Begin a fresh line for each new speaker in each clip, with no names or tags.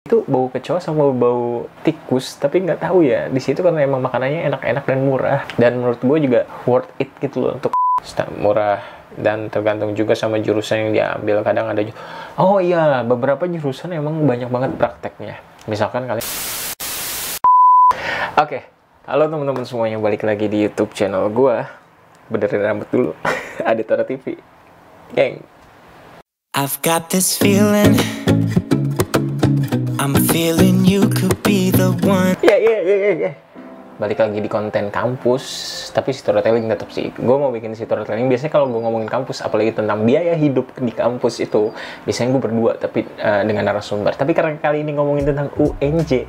itu bau kecoa sama bau tikus, tapi nggak tahu ya di situ karena emang makanannya enak-enak dan murah, dan menurut gue juga worth it gitu loh untuk murah. Dan tergantung juga sama jurusan yang diambil. Kadang ada oh iya, beberapa jurusan emang banyak banget prakteknya. Misalkan kalian Oke, halo teman-teman semuanya, balik lagi di YouTube channel gue. Benerin rambut dulu. Aditora TV, geng.
I've got this feeling, I'm feeling you could be the one.
Ya. Balik lagi di konten kampus, tapi storytelling tetap sih. Gue mau bikin storytelling. Biasanya kalau gue ngomongin kampus, apalagi tentang biaya hidup di kampus itu, biasanya gue berdua, tapi dengan narasumber. Tapi karena kali ini ngomongin tentang UNJ,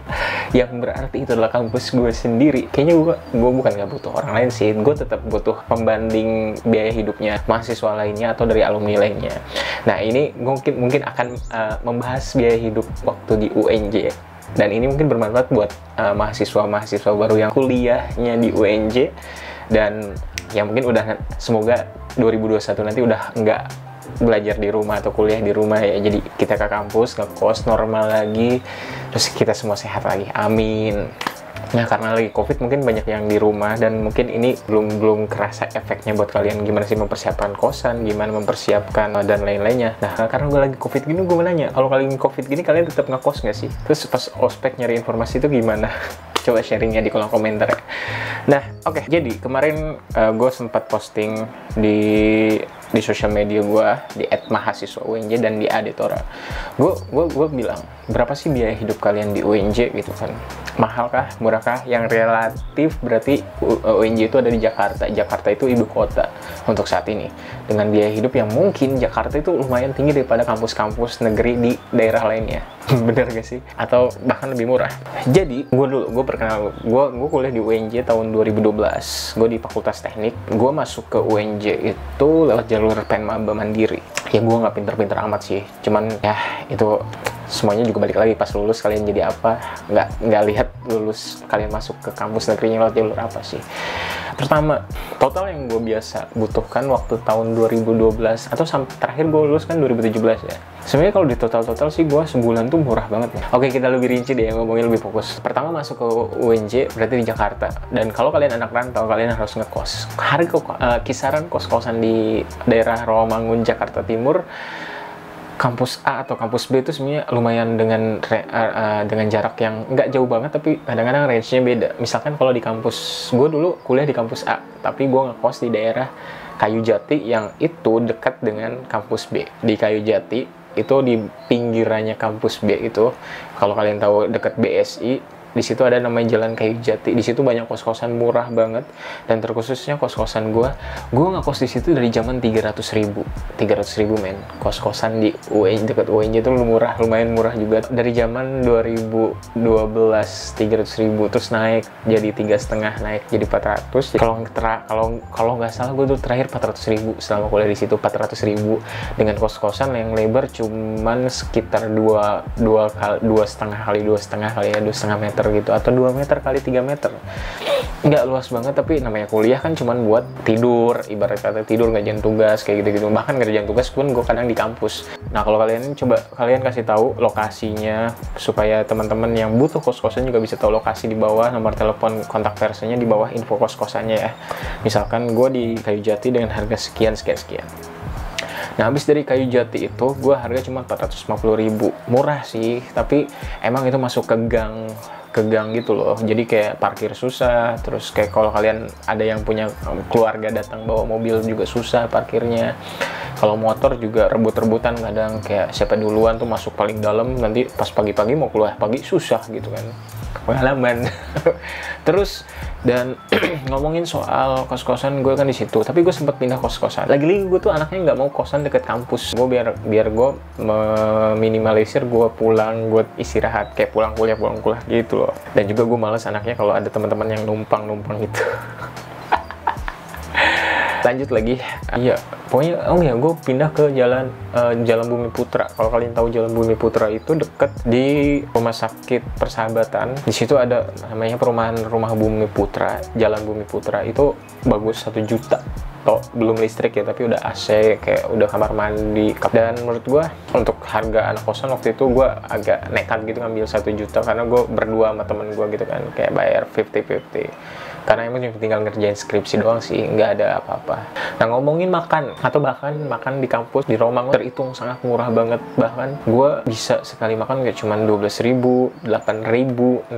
yang berarti itu adalah kampus gue sendiri. Kayaknya gue bukan gak butuh orang lain sih. Gue tetap butuh pembanding biaya hidupnya mahasiswa lainnya atau dari alumni lainnya. Nah ini mungkin akan membahas biaya hidup waktu di UNJ. Dan ini mungkin bermanfaat buat mahasiswa-mahasiswa baru yang kuliahnya di UNJ, dan yang mungkin udah, semoga 2021 nanti udah nggak belajar di rumah atau kuliah di rumah ya. Jadi kita ke kampus, ngekos normal lagi, terus kita semua sehat lagi, amin. Nah, karena lagi COVID mungkin banyak yang di rumah, dan mungkin ini belum kerasa efeknya buat kalian. Gimana sih mempersiapkan kosan, gimana mempersiapkan dan lain-lainnya. Nah, karena gue lagi COVID gini, gue mau nanya, kalau kalian COVID gini, kalian tetap ngekos nggak sih? Terus pas ospek nyari informasi itu gimana? Coba sharingnya di kolom komentar ya. Nah, oke. Jadi, kemarin gue sempat posting di sosial media gue, di @mahasiswa_UNJ dan di Aditora. Gue bilang, berapa sih biaya hidup kalian di UNJ gitu kan? Mahalkah, murahkah? Yang relatif berarti UNJ itu ada di Jakarta. Jakarta itu ibu kota untuk saat ini. Dengan biaya hidup yang mungkin Jakarta itu lumayan tinggi daripada kampus-kampus negeri di daerah lainnya. Bener gak sih? Atau bahkan lebih murah. Jadi, gue kuliah di UNJ tahun 2012. Gue di Fakultas Teknik. Gue masuk ke UNJ itu lewat jalur Penmaba Mandiri. Ya gue nggak pinter-pinter amat sih. Cuman ya itu semuanya juga balik lagi pas lulus kalian jadi apa. Nggak lihat lulus kalian masuk ke kampus negerinya lewat jalur apa sih. Pertama, total yang gue biasa butuhkan waktu tahun 2012 atau terakhir gue lulus kan 2017 ya. Sebenarnya kalau di total sih gue sebulan tuh murah banget ya. Oke, kita lebih rinci deh, ngomongin lebih fokus. Pertama masuk ke UNJ berarti di Jakarta. Dan kalau kalian anak rantau, kalian harus ngekos. Kisaran kos-kosan di daerah Rawamangun, Jakarta Timur, kampus A atau kampus B itu sebenarnya lumayan dengan jarak yang nggak jauh banget, tapi kadang-kadang range-nya beda. Misalkan kalau di kampus, gue dulu kuliah di kampus A, tapi gue ngekos di daerah Kayu Jati yang itu dekat dengan kampus B. Di Kayu Jati, itu di pinggirannya kampus B itu, kalau kalian tahu dekat BSI, di situ ada namanya Jalan Kayu Jati. Di situ banyak kos-kosan murah banget, dan terkhususnya kos-kosan gue ngekos di situ dari zaman 300.000 men. Kos-kosan di UNJ, dekat UNJ itu lumayan murah juga. Dari zaman 2012 300.000, terus naik jadi 3,5, naik jadi 400. Kalau nggak salah gue tuh terakhir 400.000 selama kuliah di situ. 400.000 dengan kos-kosan yang lebar cuman sekitar 2,5 kali 2,5 meter gitu, atau 2 meter kali 3 meter. Nggak luas banget, tapi namanya kuliah kan cuman buat tidur, ibarat kata tidur, ngerjain tugas kayak gitu-gitu. Bahkan ngerjain tugas pun gue kadang di kampus. Nah, kalau kalian kasih tahu lokasinya supaya teman-teman yang butuh kos-kosan juga bisa tahu lokasi di bawah, nomor telepon kontak personnya di bawah info kos-kosannya ya. Misalkan gue di Kayu Jati dengan harga sekian. Nah, habis dari Kayu Jati itu, gue harga cuma 450.000. Murah sih, tapi emang itu masuk ke gang gitu loh. Jadi kayak parkir susah, terus kayak kalau kalian ada yang punya keluarga datang bawa mobil juga susah parkirnya. Kalau motor juga rebut-rebutan, kadang kayak siapa duluan tuh masuk paling dalam, nanti pas pagi-pagi mau keluar pagi susah gitu kan. Pengalaman. Terus dan ngomongin soal kos-kosan, gue kan di situ, tapi gue sempat pindah kos-kosan. Lagi-lagi gue tuh anaknya nggak mau kosan deket kampus. Gue biar gue meminimalisir gue pulang, gue istirahat kayak pulang kuliah gitu loh. Dan juga gue males anaknya kalau ada teman-teman yang numpang gitu. Lanjut lagi, iya, pokoknya gue pindah ke Jalan Bumi Putra. Kalau kalian tahu Jalan Bumi Putra itu deket di Rumah Sakit Persahabatan. Di situ ada namanya perumahan Rumah Bumi Putra, Jalan Bumi Putra. Itu bagus, 1 juta belum listrik ya, tapi udah AC, kayak udah kamar mandi. Dan menurut gue untuk harga anak kosan waktu itu gue agak nekat gitu ngambil 1 juta, karena gue berdua sama temen gue gitu kan, kayak bayar 50-50. Karena emang cuma tinggal ngerjain skripsi doang sih, nggak ada apa-apa. Nah, ngomongin makan, atau bahkan makan di kampus di Romang terhitung sangat murah banget. Bahkan gue bisa sekali makan kayak cuma 12.000, 8.000, 6.000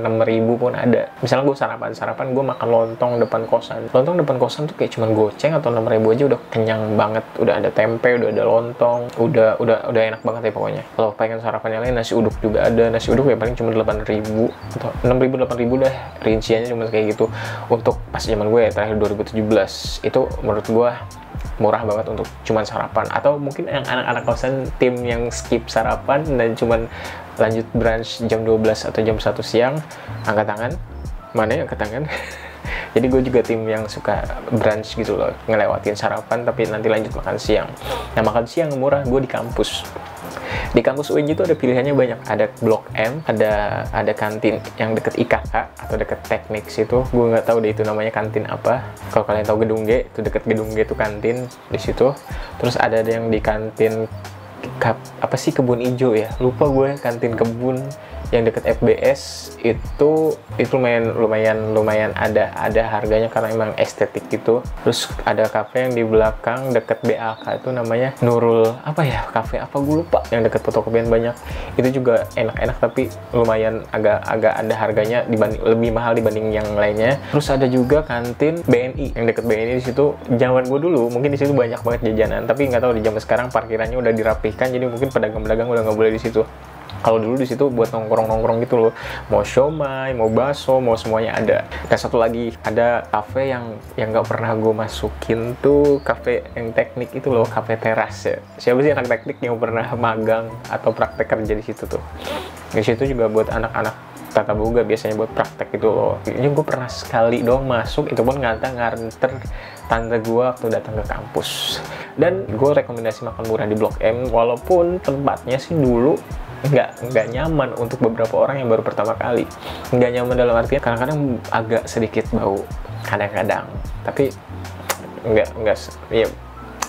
pun ada. Misalnya gue sarapan gue makan lontong depan kosan. Lontong depan kosan tuh kayak cuma goceng atau 6.000 aja udah kenyang banget. Udah ada tempe, udah ada lontong, udah enak banget ya pokoknya. Kalau pengen sarapan yang lain, nasi uduk juga ada. Nasi uduk ya paling cuma 8.000 atau 6.000, 8.000 dah, rinciannya cuma kayak gitu. Untuk pas zaman gue ya, terakhir 2017 itu menurut gue murah banget untuk cuman sarapan. Atau mungkin yang anak-anak kosan tim yang skip sarapan dan cuman lanjut brunch jam 12 atau jam 1 siang, angkat tangan. Mana yang angkat tangan? Jadi gue juga tim yang suka brunch gitu loh, ngelewatin sarapan tapi nanti lanjut makan siang. Nah, makan siang murah gue di kampus. Di kampus UNJ itu ada pilihannya banyak. Ada Blok M, ada kantin yang deket IKK atau deket teknik situ. Gue nggak tahu deh itu namanya kantin apa. Kalau kalian tahu Gedung G, itu deket Gedung G itu kantin di situ. Terus ada yang di kantin apa sih, Kebun Ijo ya? Lupa gue, kantin kebun yang deket FBS itu lumayan ada harganya karena emang estetik gitu. Terus ada kafe yang di belakang deket BAK itu namanya Nurul apa ya, kafe apa gue lupa, yang deket fotokopian banyak. Itu juga enak-enak tapi lumayan agak ada harganya lebih mahal dibanding yang lainnya. Terus ada juga kantin BNI yang deket BNI. Di situ zaman gue dulu mungkin di situ banyak banget jajanan, tapi nggak tahu di zaman sekarang parkirannya udah dirapihkan, jadi mungkin pedagang-pedagang udah nggak boleh di situ. Kalau dulu di situ buat nongkrong gitu loh, mau siomay, mau bakso, mau semuanya ada. Dan satu lagi ada kafe yang nggak pernah gue masukin tuh, kafe yang teknik itu loh, kafe teras ya. Siapa sih anak teknik yang pernah magang atau praktek kerja di situ tuh? Di situ juga buat anak-anak tata boga biasanya buat praktek gitu loh. Ini gue pernah sekali doang masuk, itu pun nganter tante gue waktu datang ke kampus. Dan gue rekomendasi makan murah di Blok M, walaupun tempatnya sih dulu nggak nyaman untuk beberapa orang yang baru pertama kali. Nggak nyaman dalam artian kadang-kadang agak sedikit bau kadang-kadang, tapi nggak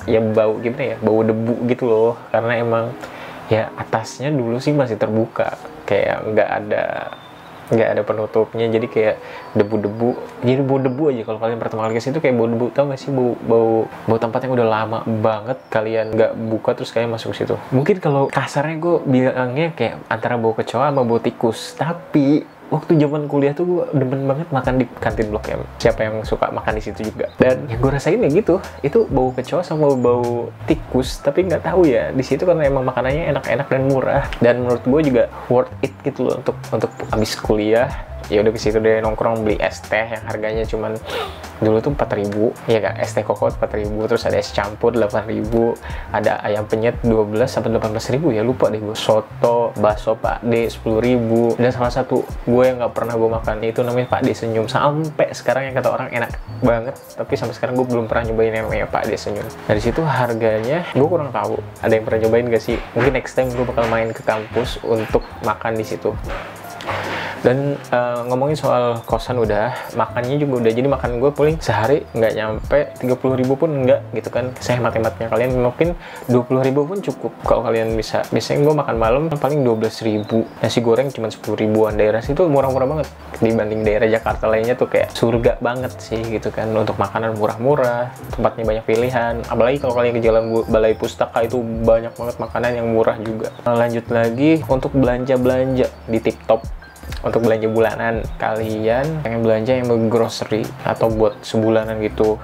ya bau gimana ya, bau debu gitu loh, karena emang ya atasnya dulu sih masih terbuka, kayak nggak ada penutupnya, jadi kayak debu-debu, jadi bau debu aja. Kalau kalian pertama kali ke situ kayak bau debu, tau gak sih, bau tempat yang udah lama banget kalian nggak buka terus kalian masuk situ. Mungkin kalau kasarnya gue bilangnya kayak antara bau kecoa sama bau tikus. Tapi waktu zaman kuliah tuh gue demen banget makan di kantin Blok M. Siapa yang suka makan di situ juga? Dan yang gue rasain ya gitu, itu bau kecoa sama bau tikus. Tapi nggak tahu ya, di situ karena emang makanannya enak-enak dan murah. Dan menurut gue juga worth it gitu loh untuk abis kuliah. Ya udah ke situ deh nongkrong, beli es teh yang harganya cuman dulu tuh 4.000 ya kak, es teh koko 4.000, terus ada es campur 8.000, ada ayam penyet 12 sampai 18.000 ya, lupa deh gue. Soto, bakso Pak D 10.000. Dan salah satu gue yang nggak pernah gue makan itu namanya Pak D Senyum. Sampai sekarang yang kata orang enak banget, tapi sampai sekarang gue belum pernah nyobain yang namanya Pak D Senyum. Dari situ harganya gue kurang tahu, ada yang pernah nyobain gak sih? Mungkin next time gue bakal main ke kampus untuk makan di situ. Dan ngomongin soal kosan udah, makannya juga udah. Jadi makan gue paling sehari nggak nyampe 30.000 pun enggak gitu kan. Saya hemat-hematnya, kalian mungkin 20.000 pun cukup kalau kalian bisa. Biasanya gue makan malam paling 12.000. Nasi goreng cuma 10.000-an. Daerah situ murah-murah banget dibanding daerah Jakarta lainnya tuh kayak surga banget sih gitu kan. Untuk makanan murah-murah, tempatnya banyak pilihan. Apalagi kalau kalian ke Jalan Balai Pustaka itu banyak banget makanan yang murah juga. Lanjut lagi untuk belanja-belanja di TikTok. Untuk belanja bulanan, kalian pengen belanja yang grocery atau buat sebulanan gitu,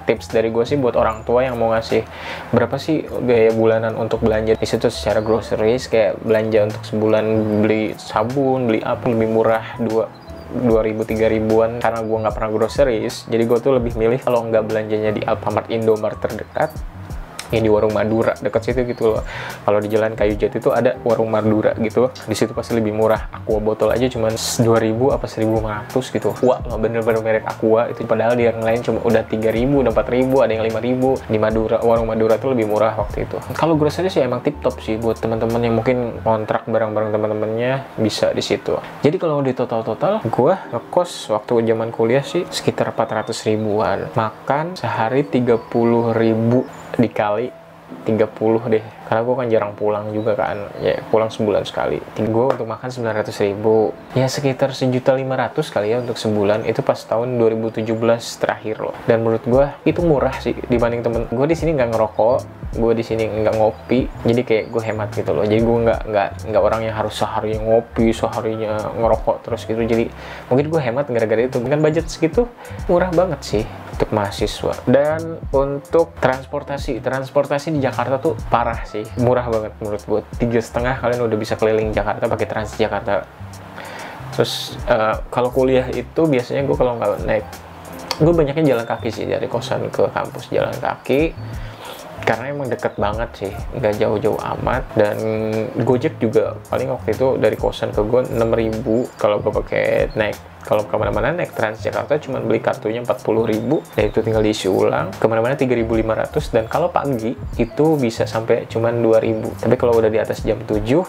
tips dari gue sih buat orang tua yang mau ngasih berapa sih biaya bulanan untuk belanja di situ secara groceries, kayak belanja untuk sebulan beli sabun, beli apa lebih murah 2.000-3.000-an. Karena gue nggak pernah groceries, jadi gue tuh lebih milih kalau nggak belanjanya di Alfamart, Indomart terdekat, yang di warung Madura dekat situ gitu loh. Kalau di Jalan Kayu Jati itu ada warung Madura gitu, di situ pasti lebih murah. Aqua botol aja cuma 2.000 apa 1.500 gitu. Wah, bener-bener merek Aqua itu, padahal di yang lain cuma udah 3.000, udah 4.000, ada yang 5.000. Di Madura, warung Madura tuh lebih murah waktu itu. Kalau grocery sih emang tip top sih buat teman-teman yang mungkin kontrak barang-barang teman-temannya, bisa di situ. Jadi kalau di total gue ngekos waktu zaman kuliah sih sekitar 400 ribuan. Makan sehari 30.000 dikali 30 deh, karena gue kan jarang pulang juga kan, ya pulang sebulan sekali. Gue untuk makan 900.000, ya sekitar 1.500.000 kali ya untuk sebulan. Itu pas tahun 2017 terakhir loh. Dan menurut gue itu murah sih dibanding temen gue. Di sini nggak ngerokok, gue di sini nggak ngopi, jadi kayak gue hemat gitu loh. Jadi gue nggak orang yang harus seharinya ngopi, seharinya ngerokok terus gitu. Jadi mungkin gue hemat gara-gara itu. Dengan budget segitu murah banget sih untuk mahasiswa. Dan untuk transportasi di Jakarta tuh parah sih, murah banget menurut gue. 3,5 kalian udah bisa keliling Jakarta pakai Transjakarta. Terus kalau kuliah itu biasanya gue kalau nggak naik, gue banyaknya jalan kaki sih, dari kosan ke kampus jalan kaki, karena emang deket banget sih, nggak jauh-jauh amat. Dan Gojek juga paling waktu itu dari kosan ke gue 6.000 kalau gue pakai naik. Kalau kemana-mana naik Transjakarta cuma beli kartunya 40.000, dan itu tinggal diisi ulang. Kemana-mana 3.500, dan kalau pagi itu bisa sampai cuma 2.000. Tapi kalau udah di atas jam 7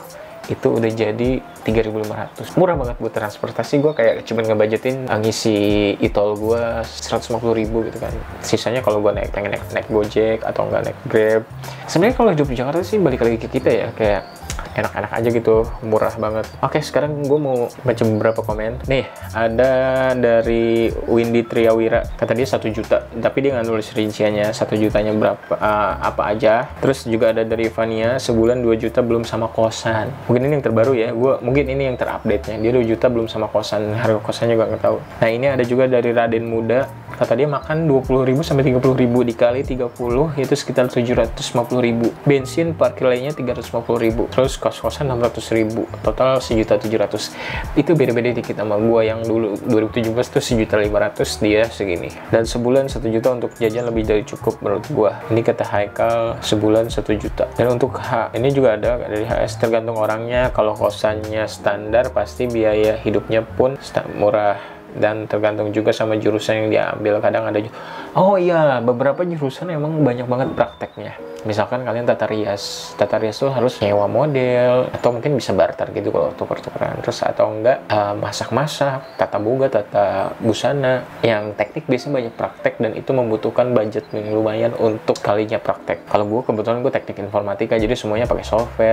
itu udah jadi 3.500. Murah banget buat transportasi. Gue kayak cuma ngebudgetin ngisi e-tol gue 150.000 gitu kan. Sisanya kalau gue pengen naik Gojek atau enggak naik Grab. Sebenarnya kalau hidup di Jakarta sih balik lagi ke kita ya, kayak enak-enak aja gitu, murah banget. Oke, sekarang gue mau baca beberapa komen. Nih, ada dari Windy Triawira, kata dia 1 juta, tapi dia nggak nulis rinciannya 1 jutanya berapa, apa aja. Terus juga ada dari Vania, sebulan 2 juta belum sama kosan. Mungkin ini yang terbaru ya, mungkin ini yang terupdate-nya. Dia 2 juta belum sama kosan, harga kosannya juga nggak tahu. Nah, ini ada juga dari Raden Muda, kata dia makan 20.000 sampai 30.000 dikali 30 itu sekitar 750.000. Bensin parkir lainnya 350.000. Terus kos-kosan 600.000, total 1.700.000. Itu beda-beda dikit sama gua yang dulu 2017 tuh 1.500.000, dia segini. Dan sebulan 1 juta untuk jajan lebih dari cukup menurut gua. Ini kata Haikal, sebulan 1 juta. Dan untuk ini juga ada dari HS, tergantung orangnya. Kalau kosannya standar pasti biaya hidupnya pun murah. Dan tergantung juga sama jurusan yang diambil. Kadang ada, oh iya, beberapa jurusan emang banyak banget prakteknya. Misalkan kalian tata rias tuh harus nyewa model, atau mungkin bisa barter gitu kalau tuker-tukeran. Terus atau enggak masak-masak, tata boga, tata busana. Yang teknik biasanya banyak praktek, dan itu membutuhkan budget yang lumayan untuk kalinya praktek. Kalau gue kebetulan gue teknik informatika, jadi semuanya pakai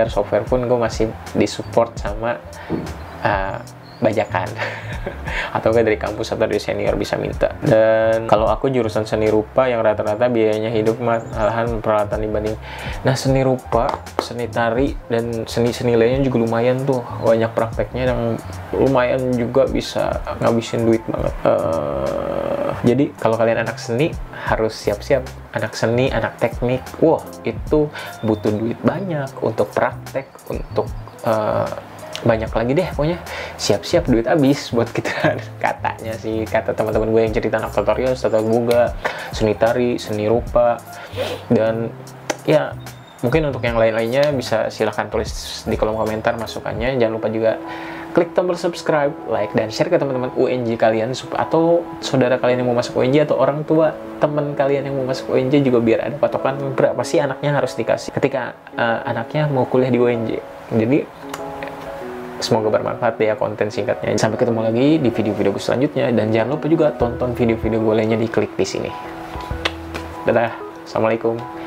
software pun gue masih disupport sama bajakan atau enggak dari kampus atau dari senior bisa minta. Dan kalau aku jurusan seni rupa yang rata-rata biayanya hidup malahan peralatan dibanding. Nah, seni rupa, seni tari, dan seni-seni lainnya juga lumayan tuh, banyak prakteknya yang lumayan juga bisa ngabisin duit banget. Jadi kalau kalian anak seni harus siap-siap. Anak seni, anak teknik, wah itu butuh duit banyak untuk praktek, untuk banyak lagi deh, pokoknya siap-siap duit habis buat kita. Katanya sih, kata teman-teman gue yang cerita anak tata rias, tata boga, seni tari, seni rupa. Dan ya mungkin untuk yang lain-lainnya bisa silahkan tulis di kolom komentar masukannya. Jangan lupa juga klik tombol subscribe, like, dan share ke teman-teman UNJ kalian, atau saudara kalian yang mau masuk UNJ, atau orang tua teman kalian yang mau masuk UNJ juga, biar ada patokan berapa sih anaknya harus dikasih ketika anaknya mau kuliah di UNJ. Jadi semoga bermanfaat ya konten singkatnya. Sampai ketemu lagi di video-video gue selanjutnya, dan jangan lupa juga tonton video-video gue lainnya, diklik di sini. Dadah, assalamualaikum.